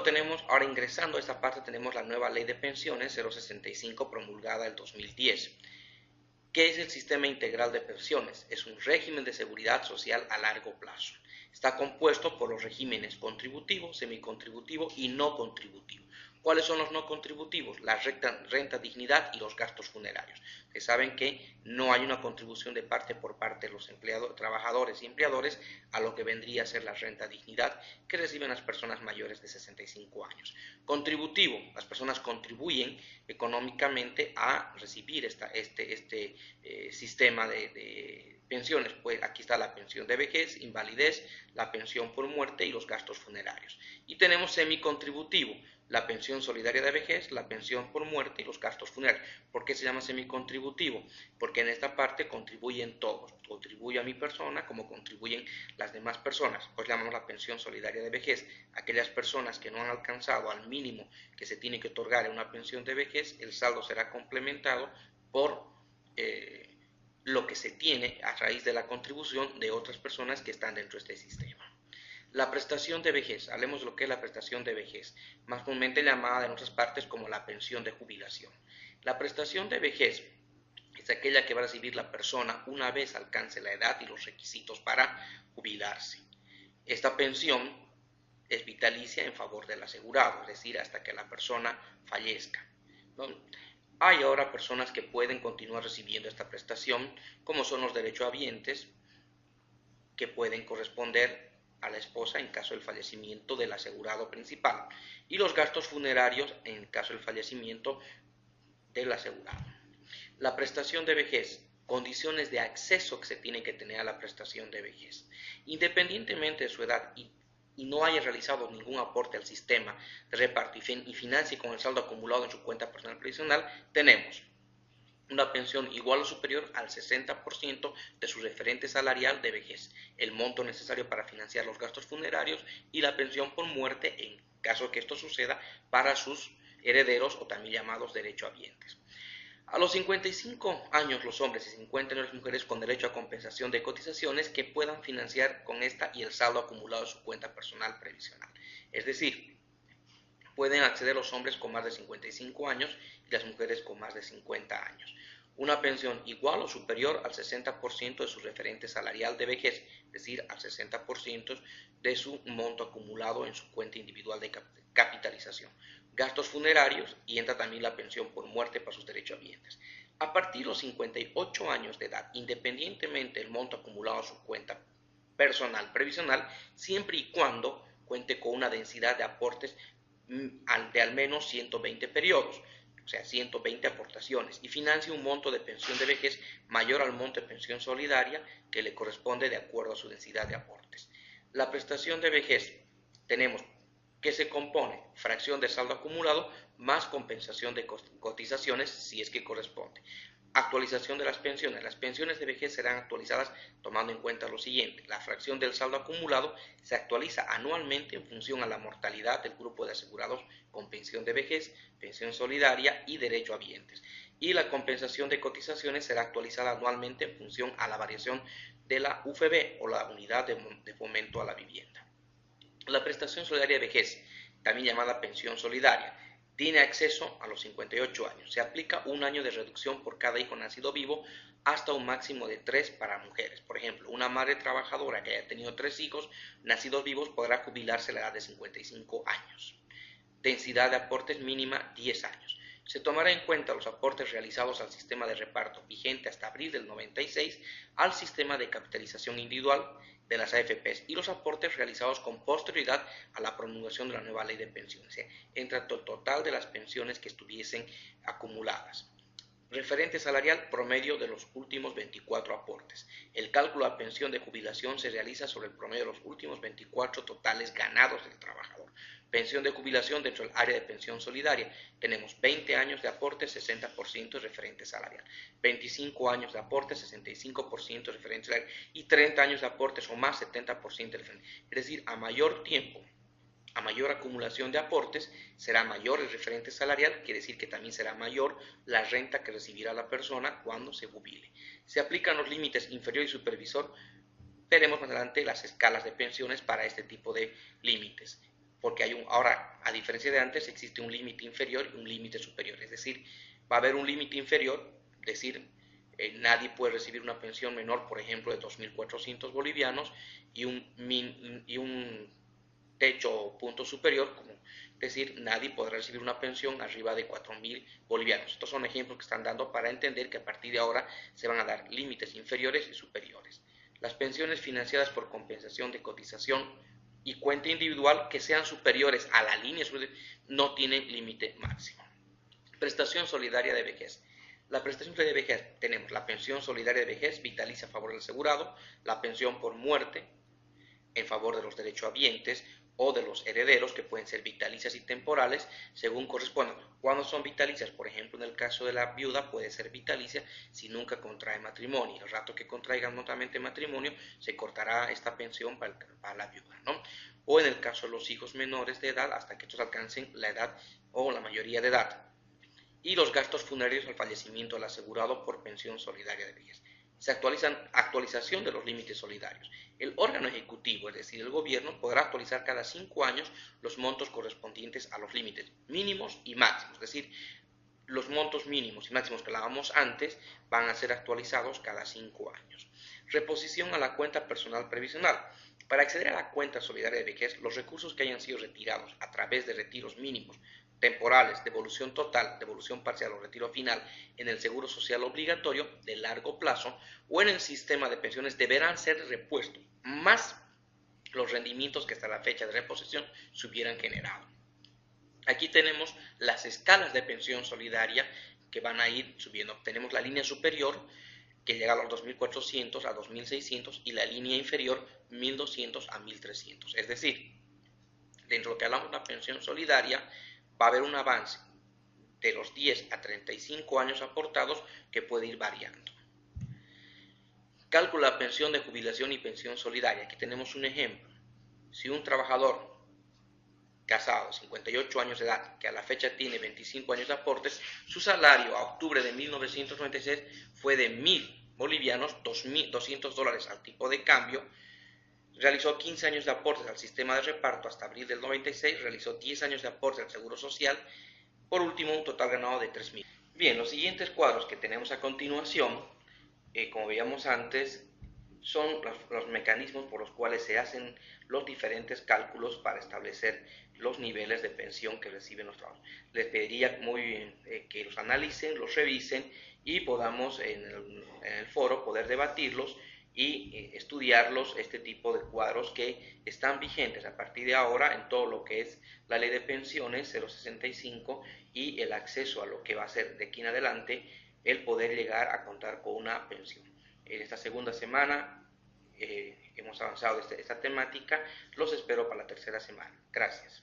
Luego tenemos, ahora ingresando a esta parte, tenemos la nueva Ley de Pensiones 065 promulgada el 2010. ¿Qué es el Sistema Integral de Pensiones? Es un régimen de seguridad social a largo plazo. Está compuesto por los regímenes contributivo, semicontributivo y no contributivo. ¿Cuáles son los no contributivos? La renta dignidad y los gastos funerarios. Que saben que no hay una contribución de parte por parte de los trabajadores y empleadores a lo que vendría a ser la renta dignidad que reciben las personas mayores de 65 años. Contributivo, las personas contribuyen económicamente a recibir este sistema de pensiones. Pues aquí está la pensión de vejez, invalidez, la pensión por muerte y los gastos funerarios. Y tenemos semicontributivo, la pensión solidaria de vejez, la pensión por muerte y los gastos funerarios. ¿Por qué se llama semicontributivo? Porque en esta parte contribuyen todos, contribuye a mi persona como contribuyen las demás personas. Pues llamamos la pensión solidaria de vejez. Aquellas personas que no han alcanzado al mínimo que se tiene que otorgar en una pensión de vejez, el saldo será complementado por lo que se tiene a raíz de la contribución de otras personas que están dentro de este sistema. La prestación de vejez, hablemos de lo que es la prestación de vejez, más comúnmente llamada en otras partes como la pensión de jubilación. La prestación de vejez es aquella que va a recibir la persona una vez alcance la edad y los requisitos para jubilarse. Esta pensión es vitalicia en favor del asegurado, es decir, hasta que la persona fallezca, ¿no? Hay ahora personas que pueden continuar recibiendo esta prestación, como son los derechohabientes, que pueden corresponder a la esposa en caso del fallecimiento del asegurado principal, y los gastos funerarios en caso del fallecimiento del asegurado. La prestación de vejez, condiciones de acceso que se tiene que tener a la prestación de vejez. Independientemente de su edad y no haya realizado ningún aporte al sistema de reparto y financie con el saldo acumulado en su cuenta personal previsional, tenemos una pensión igual o superior al 60% de su referente salarial de vejez, el monto necesario para financiar los gastos funerarios y la pensión por muerte en caso de que esto suceda para sus herederos o también llamados derechohabientes. A los 55 años los hombres y 50 años las mujeres con derecho a compensación de cotizaciones que puedan financiar con esta y el saldo acumulado de su cuenta personal previsional. Es decir, pueden acceder los hombres con más de 55 años y las mujeres con más de 50 años. Una pensión igual o superior al 60% de su referente salarial de vejez, es decir, al 60% de su monto acumulado en su cuenta individual de capitalización. Gastos funerarios y entra también la pensión por muerte para sus derechohabientes. A partir de los 58 años de edad, independientemente del monto acumulado a su cuenta personal previsional, siempre y cuando cuente con una densidad de aportes de al menos 120 periodos, o sea, 120 aportaciones, y financie un monto de pensión de vejez mayor al monto de pensión solidaria que le corresponde de acuerdo a su densidad de aportes. La prestación de vejez tenemos que se compone fracción de saldo acumulado más compensación de cotizaciones si es que corresponde. Actualización de las pensiones. Las pensiones de vejez serán actualizadas tomando en cuenta lo siguiente. La fracción del saldo acumulado se actualiza anualmente en función a la mortalidad del grupo de asegurados con pensión de vejez, pensión solidaria y derechohabientes. Y la compensación de cotizaciones será actualizada anualmente en función a la variación de la UFB o la unidad de fomento a la vivienda. La prestación solidaria de vejez, también llamada pensión solidaria, tiene acceso a los 58 años. Se aplica un año de reducción por cada hijo nacido vivo hasta un máximo de 3 para mujeres. Por ejemplo, una madre trabajadora que haya tenido 3 hijos nacidos vivos podrá jubilarse a la edad de 55 años. Densidad de aportes mínima 10 años. Se tomará en cuenta los aportes realizados al sistema de reparto vigente hasta abril del 96 al sistema de capitalización individual de las AFPs y los aportes realizados con posterioridad a la promulgación de la nueva ley de pensiones, entre el total de las pensiones que estuviesen acumuladas. Referente salarial promedio de los últimos 24 aportes. El cálculo de pensión de jubilación se realiza sobre el promedio de los últimos 24 totales ganados del trabajador. Pensión de jubilación dentro del área de pensión solidaria. Tenemos 20 años de aporte, 60% de referente salarial. 25 años de aporte, 65% de referente salarial. Y 30 años de aportes o más, 70% de referente. Es decir, a mayor tiempo, a mayor acumulación de aportes, será mayor el referente salarial, quiere decir que también será mayor la renta que recibirá la persona cuando se jubile. Se aplican los límites inferior y supervisor, veremos más adelante las escalas de pensiones para este tipo de límites. porque ahora, a diferencia de antes, existe un límite inferior y un límite superior. Es decir, va a haber un límite inferior, es decir, nadie puede recibir una pensión menor, por ejemplo, de 2.400 bolivianos y un techo o punto superior, como decir, nadie podrá recibir una pensión arriba de 4.000 bolivianos. Estos son ejemplos que están dando para entender que a partir de ahora se van a dar límites inferiores y superiores. Las pensiones financiadas por compensación de cotización y cuenta individual que sean superiores a la línea no tienen límite máximo. Prestación solidaria de vejez. La prestación solidaria de vejez, tenemos la pensión solidaria de vejez vitalicia a favor del asegurado, la pensión por muerte en favor de los derechohabientes o de los herederos, que pueden ser vitalicias y temporales, según correspondan. Cuando son vitalicias, por ejemplo, en el caso de la viuda, puede ser vitalicia si nunca contrae matrimonio. El rato que contraigan nuevamente matrimonio, se cortará esta pensión para la viuda, ¿no? O en el caso de los hijos menores de edad, hasta que estos alcancen la edad o la mayoría de edad. Y los gastos funerarios al fallecimiento del asegurado por pensión solidaria de vejez. Se actualización de los límites solidarios. El órgano ejecutivo, es decir, el gobierno, podrá actualizar cada 5 años los montos correspondientes a los límites mínimos y máximos. Es decir, los montos mínimos y máximos que hablábamos antes van a ser actualizados cada 5 años. Reposición a la cuenta personal previsional. Para acceder a la cuenta solidaria de vejez, los recursos que hayan sido retirados a través de retiros mínimos, temporales, devolución total, devolución parcial o retiro final en el Seguro Social obligatorio de largo plazo o en el sistema de pensiones deberán ser repuestos, más los rendimientos que hasta la fecha de reposición se hubieran generado. Aquí tenemos las escalas de pensión solidaria que van a ir subiendo. Tenemos la línea superior que llega a los 2.400 a 2.600 y la línea inferior 1.200 a 1.300. Es decir, dentro de lo que hablamos de la pensión solidaria, va a haber un avance de los 10 a 35 años aportados que puede ir variando. Cálculo de pensión de jubilación y pensión solidaria. Aquí tenemos un ejemplo. Si un trabajador casado, 58 años de edad, que a la fecha tiene 25 años de aportes, su salario a octubre de 1996 fue de 1.000 bolivianos, $200 al tipo de cambio. Realizó 15 años de aportes al sistema de reparto hasta abril del 96, realizó 10 años de aportes al Seguro Social, por último un total ganado de 3.000. Bien, los siguientes cuadros que tenemos a continuación, como veíamos antes, son los mecanismos por los cuales se hacen los diferentes cálculos para establecer los niveles de pensión que reciben los trabajadores. Les pediría muy bien que los analicen, los revisen y podamos en el foro poder debatirlos y estudiarlos, este tipo de cuadros que están vigentes a partir de ahora en todo lo que es la ley de pensiones 065 y el acceso a lo que va a ser de aquí en adelante el poder llegar a contar con una pensión. En esta segunda semana hemos avanzado esta temática, los espero para la tercera semana. Gracias.